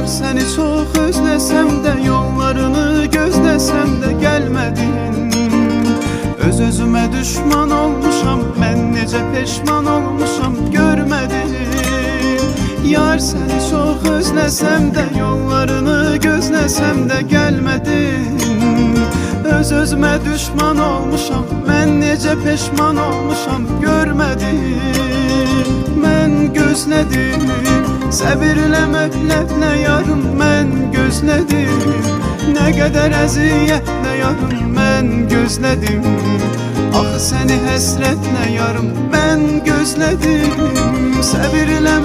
seni çok özlesem de, yollarını gözlesem de gelmedin. Öz-özüme düşman olmuşam, ben nece peşman olmuşam, görmedin. Yar seni çok özlesem de, yollarını gözlesem de gelmedin. Öz-özüme düşman olmuşam, ben nece peşman olmuşam, görmedin. Ben gözledim, səbirlə möhlətlə yarım, mən gözlədim. Nə qədər əziyyətlə yarım, mən gözlədim. Axı səni həsrətlə yarım, mən gözlədim. Səbirlə